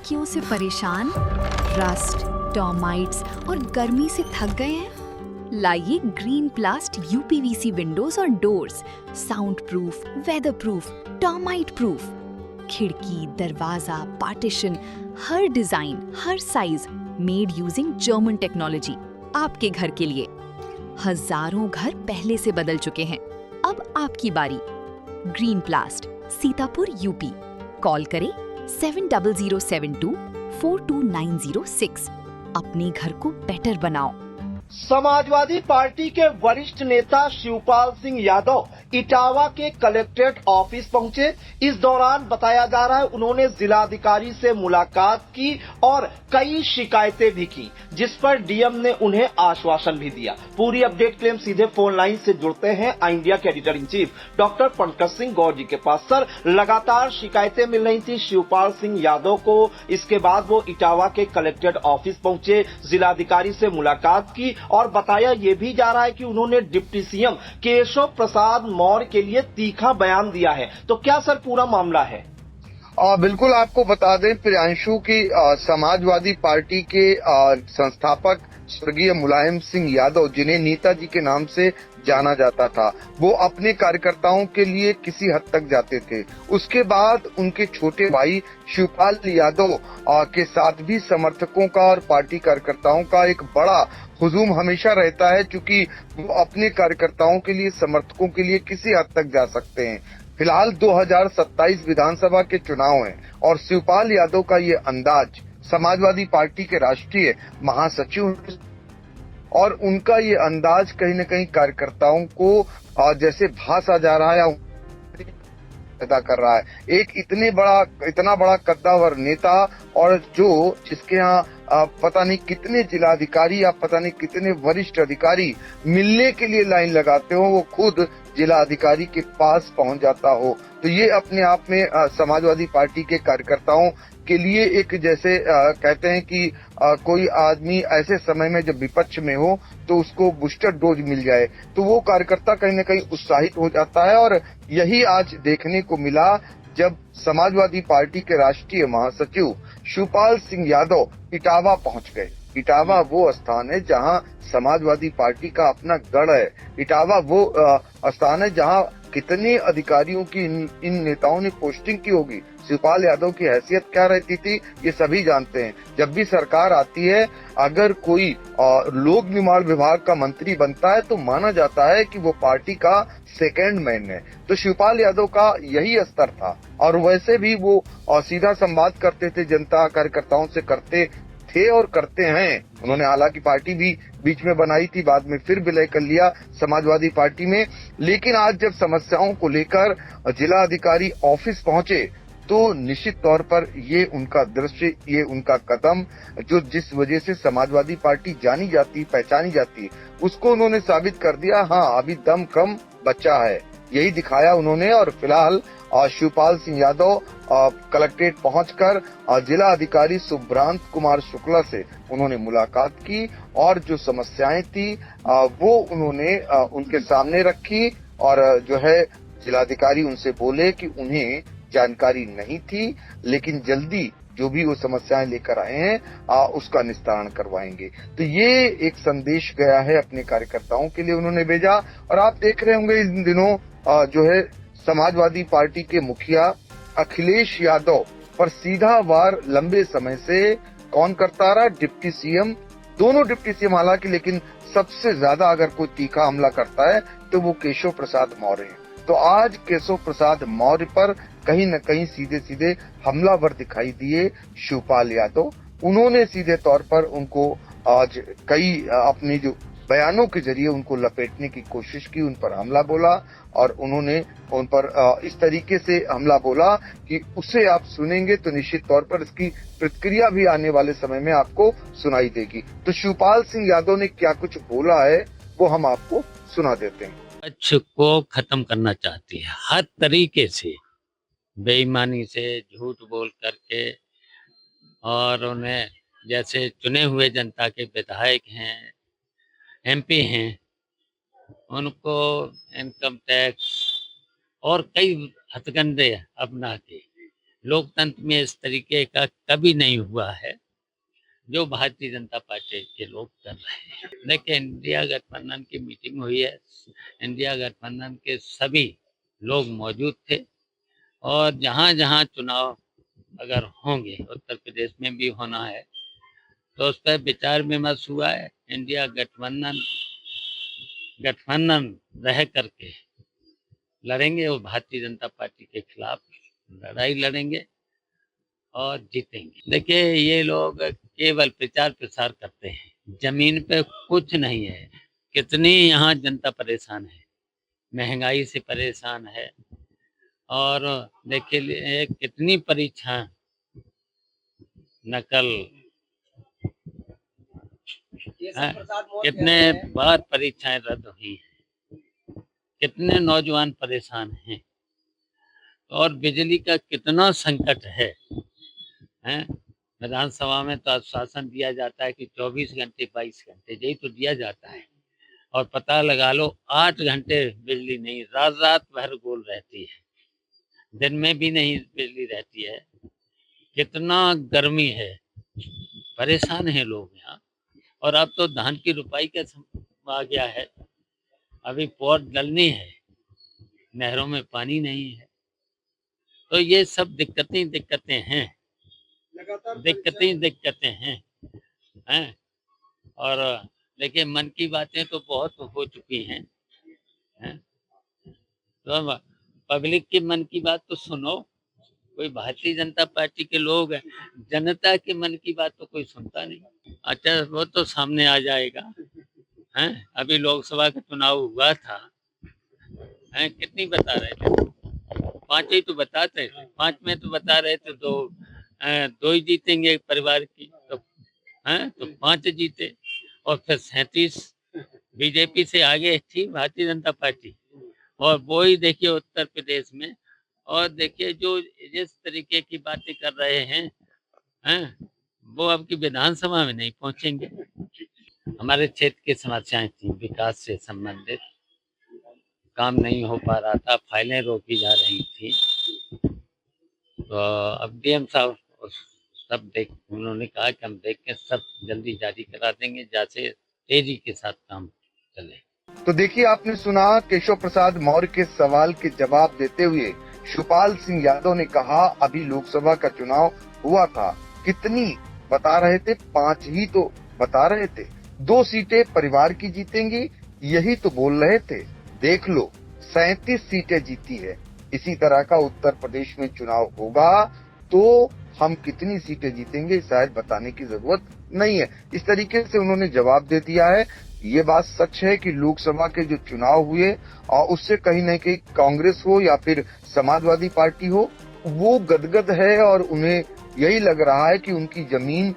लड़कियों से परेशान, रस्ट, टर्माइट्स और गर्मी से थक गए हैं? लाइए ग्रीन प्लास्ट यूपीवीसी विंडोज और doors, sound proof, weather proof, termite proof. खिड़की, दरवाजा, पार्टीशन, हर डिजाइन, हर size, made using German technology, आपके घर के लिए। हजारों घर पहले से बदल चुके हैं, अब आपकी बारी। Green प्लास्ट, Sitapur, UP. कॉल करें 7072429006। अपने घर को बेटर बनाओ। समाजवादी पार्टी के वरिष्ठ नेता शिवपाल सिंह यादव इटावा के कलेक्ट्रेट ऑफिस पहुंचे। इस दौरान बताया जा रहा है उन्होंने जिलाधिकारी से मुलाकात की और कई शिकायतें भी की, जिस पर डीएम ने उन्हें आश्वासन भी दिया। पूरी अपडेट के लिए सीधे फोन लाइन से जुड़ते हैं इंडिया के editor in chief doctor Pankaj Singh Gaur ji के पास। सर, लगातार शिकायतें मिल रही थी शिवपाल सिंह यादव को, इसके बाद वो इटावा के कलेक्ट्रेट ऑफिस पहुंचे, जिलाधिकारी से मुलाकात की और बताया यह भी जा रहा है कि उन्होंने डिप्टी सीएम केशव प्रसाद मौर्य के लिए तीखा बयान दिया है। तो क्या सर पूरा मामला है? बिल्कुल, आपको बता दें प्रियांशु की समाजवादी पार्टी के संस्थापक स्वर्गीय मुलायम सिंह यादव, जिन्हें नेताजी के नाम से जाना जाता था, वो अपने कार्यकर्ताओं के लिए किसी हद तक जाते थे। उसके बाद उनके छोटे भाई शिवपाल यादव के साथ भी समर्थकों का और पार्टी कार्यकर्ताओं का एक बड़ा हुजूम हमेशा रहता है, क्योंकि वो अपने कार्यकर्ताओं के लिए, समर्थकों के लिए किसी हद तक जा सकते हैं। फिलहाल 2027 विधानसभा के चुनाव हैं और शिवपाल यादव का ये अंदाज समाजवादी पार्टी के राष्ट्रीय महासचिव और उनका ये अंदाज कहीं न कहीं कार्यकर्ताओं को जैसे भासा जा रहा है या पैदा कर रहा है। एक इतना बड़ा कद्दावर नेता और जिसके यहाँ पता नहीं कितने जिलाधिकारी या पता नहीं कितने वरिष्ठ अधिकारी मिलने के लिए लाइन लगाते हो, वो खुद जिला अधिकारी के पास पहुंच जाता हो, तो ये अपने आप में समाजवादी पार्टी के कार्यकर्ताओं के लिए एक जैसे कहते हैं कि कोई आदमी ऐसे समय में जब विपक्ष में हो तो उसको बूस्टर डोज मिल जाए, तो वो कार्यकर्ता कहीं न कहीं उत्साहित हो जाता है। और यही आज देखने को मिला जब समाजवादी पार्टी के राष्ट्रीय महासचिव शिवपाल सिंह यादव इटावा पहुंच गए। इटावा वो स्थान है जहां समाजवादी पार्टी का अपना गढ़ है। इटावा वो स्थान है जहां कितने अधिकारियों की इन नेताओं ने पोस्टिंग की होगी। शिवपाल यादव की हैसियत क्या रहती थी ये सभी जानते हैं। जब भी सरकार आती है, अगर कोई लोक निर्माण विभाग का मंत्री बनता है तो माना जाता है कि वो पार्टी का सेकंड मैन है। तो शिवपाल यादव का यही स्तर था और वैसे भी वो सीधा संवाद करते थे, जनता कार्यकर्ताओं से करते थे और करते हैं। उन्होंने हालांकि पार्टी भी बीच में बनाई थी, बाद में फिर विलय कर लिया समाजवादी पार्टी में। लेकिन आज जब समस्याओं को लेकर जिला अधिकारी ऑफिस पहुंचे तो निश्चित तौर पर ये उनका दृश्य, ये उनका कदम, जो जिस वजह से समाजवादी पार्टी जानी जाती, पहचानी जाती, उसको उन्होंने साबित कर दिया। हाँ, अभी दम कम बचा है, यही दिखाया उन्होंने। और फिलहाल शिवपाल सिंह यादव कलेक्ट्रेट पहुंचकर जिला अधिकारी सुभ्रांत कुमार शुक्ला से उन्होंने मुलाकात की और जो समस्याएं थी वो उन्होंने उनके सामने रखी। और जो है जिलाधिकारी उनसे बोले कि उन्हें जानकारी नहीं थी, लेकिन जल्दी जो भी वो समस्याएं लेकर आए हैं उसका निस्तारण करवाएंगे। तो ये एक संदेश गया है अपने कार्यकर्ताओं के लिए, उन्होंने भेजा। और आप देख रहे होंगे इन दिनों जो है समाजवादी पार्टी के मुखिया अखिलेश यादव पर सीधा वार लंबे समय से कौन करता रहा? डिप्टी सीएम, दोनों डिप्टी सीएम हालांकि, लेकिन सबसे ज्यादा अगर कोई तीखा हमला करता है तो वो केशव प्रसाद मौर्य है। तो आज केशव प्रसाद मौर्य पर कहीं न कहीं सीधे सीधे हमलावर दिखाई दिए शिवपाल यादव। उन्होंने सीधे तौर पर उनको आज कई अपनी जो बयानों के जरिए उनको लपेटने की कोशिश की, उन पर हमला बोला और उन्होंने उन पर इस तरीके से हमला बोला कि उसे आप सुनेंगे तो निश्चित तौर पर इसकी प्रतिक्रिया भी आने वाले समय में आपको सुनाई देगी। तो शिवपाल सिंह यादव ने क्या कुछ बोला है वो हम आपको सुना देते हैं। विपक्ष को खत्म करना चाहती है हर तरीके से, बेईमानी से, झूठ बोल करके, और उन्हें जैसे चुने हुए जनता के विधायक हैं, एमपी हैं, उनको इनकम टैक्स और कई हथकंडे अपना के लोकतंत्र में इस तरीके का कभी नहीं हुआ है जो भारतीय जनता पार्टी के लोग कर रहे हैं। देखिए, इंडिया गठबंधन की मीटिंग हुई है, इंडिया गठबंधन के सभी लोग मौजूद थे और जहाँ जहाँ चुनाव अगर होंगे, उत्तर प्रदेश में भी होना है, तो उस पर विचार विमर्श हुआ है। इंडिया गठबंधन रह करके लड़ेंगे और भारतीय जनता पार्टी के खिलाफ लड़ाई लड़ेंगे और जीतेंगे। देखिए, ये लोग केवल प्रचार प्रसार करते हैं, जमीन पे कुछ नहीं है। कितनी यहाँ जनता परेशान है, महंगाई से परेशान है और देखिए कितनी परीक्षा नकल, कितने बार परीक्षाएं रद्द हुई हैं, कितने नौजवान परेशान हैं और बिजली का कितना संकट है। विधानसभा में तो आश्वासन दिया जाता है कि 24 घंटे 22 घंटे यही तो दिया जाता है और पता लगा लो 8 घंटे बिजली नहीं, रात रात भर गोल रहती है, दिन में भी नहीं बिजली रहती है। कितना गर्मी है, परेशान है लोग यहाँ। और अब तो धान की रुपाई का समय आ गया है, अभी पौध डलनी है, नहरों में पानी नहीं है, तो ये सब दिक्कतें हैं। और देखिए, मन की बातें तो बहुत हो चुकी हैं, तो पब्लिक की मन की बात तो सुनो। कोई भारतीय जनता पार्टी के लोग हैं, जनता के मन की बात तो कोई सुनता नहीं। अच्छा, वो तो सामने आ जाएगा। अभी लोकसभा का चुनाव हुआ था, कितनी बता रहे थे? 5 ही तो बताते थे, 5 में तो बता रहे थे दो ही जीतेंगे परिवार की, तो 5 जीते और फिर 37 बीजेपी से आगे थी भारतीय जनता पार्टी। और वो ही देखिए उत्तर प्रदेश में, और देखिए जो जिस तरीके की बातें कर रहे हैं, वो अब की विधानसभा में नहीं पहुंचेंगे। हमारे क्षेत्र की समस्याएं थी, विकास से संबंधित काम नहीं हो पा रहा था, फाइलें रोकी जा रही थी, तो अब डीएम साहब सब उन्होंने कहा कि हम देख के सब जल्दी जारी करा देंगे, जैसे तेजी के साथ काम चले। तो देखिए, आपने सुना केशव प्रसाद मौर्य के सवाल के जवाब देते हुए शिवपाल सिंह यादव ने कहा, अभी लोकसभा का चुनाव हुआ था, कितनी बता रहे थे? 5 ही तो बता रहे थे। 2 सीटें परिवार की जीतेंगी, यही तो बोल रहे थे। देख लो, 37 सीटें जीती है। इसी तरह का उत्तर प्रदेश में चुनाव होगा तो हम कितनी सीटें जीतेंगे शायद बताने की जरूरत नहीं है। इस तरीके से उन्होंने जवाब दे दिया है। ये बात सच है कि लोकसभा के जो चुनाव हुए और उससे कहीं न कहीं कांग्रेस हो या फिर समाजवादी पार्टी हो, वो गदगद है और उन्हें यही लग रहा है कि उनकी जमीन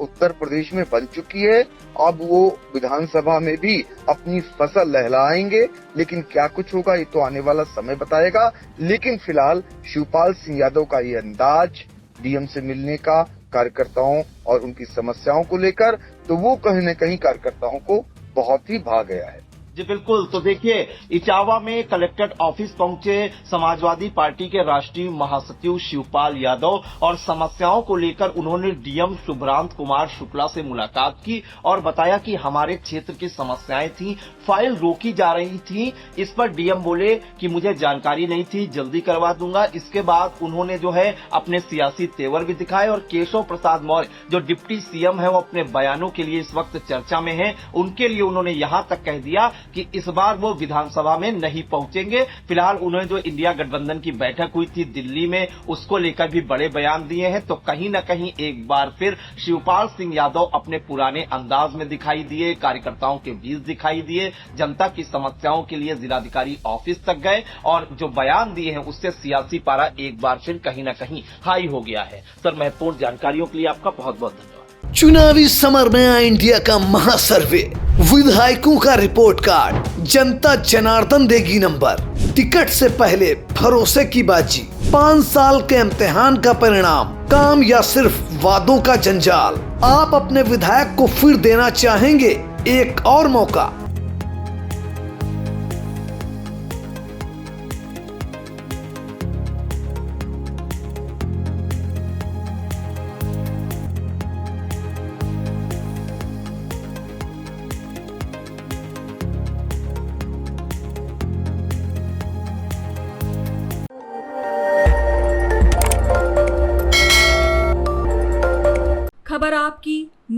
उत्तर प्रदेश में बन चुकी है। अब वो विधानसभा में भी अपनी फसल लहलाएंगे, लेकिन क्या कुछ होगा ये तो आने वाला समय बताएगा। लेकिन फिलहाल शिवपाल सिंह यादव का ये अंदाज डीएम से मिलने का, कार्यकर्ताओं और उनकी समस्याओं को लेकर, तो वो कहीं न कहीं कार्यकर्ताओं को बहुत ही भा गया है। जी बिल्कुल। तो देखिए, इटावा में कलेक्ट्रेट ऑफिस पहुंचे समाजवादी पार्टी के राष्ट्रीय महासचिव शिवपाल यादव और समस्याओं को लेकर उन्होंने डीएम शुभ्रांत कुमार शुक्ला से मुलाकात की और बताया कि हमारे क्षेत्र की समस्याएं थी, फाइल रोकी जा रही थी। इस पर डीएम बोले कि मुझे जानकारी नहीं थी, जल्दी करवा दूंगा। इसके बाद उन्होंने जो है अपने सियासी तेवर भी दिखाए और केशव प्रसाद मौर्य जो डिप्टी सीएम है, वो अपने बयानों के लिए इस वक्त चर्चा में है, उनके लिए उन्होंने यहां तक कह दिया कि इस बार वो विधानसभा में नहीं पहुंचेंगे। फिलहाल उन्होंने जो इंडिया गठबंधन की बैठक हुई थी दिल्ली में, उसको लेकर भी बड़े बयान दिए हैं। तो कहीं न कहीं एक बार फिर शिवपाल सिंह यादव अपने पुराने अंदाज में दिखाई दिए, कार्यकर्ताओं के बीच दिखाई दिए, जनता की समस्याओं के लिए जिलाधिकारी ऑफिस तक गए और जो बयान दिए हैं उससे सियासी पारा एक बार फिर कहीं न कहीं हाई हो गया है। सर, महत्वपूर्ण जानकारियों के लिए आपका बहुत बहुत धन्यवाद। चुनावी समर में आया इंडिया का महासर्वे, विधायकों का रिपोर्ट कार्ड, जनता जनार्दन देगी नंबर, टिकट से पहले भरोसे की बाजी, 5 साल के इम्तिहान का परिणाम, काम या सिर्फ वादों का जंजाल। आप अपने विधायक को फिर देना चाहेंगे एक और मौका?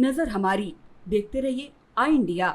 नजर हमारी। देखते रहिए आई इंडिया।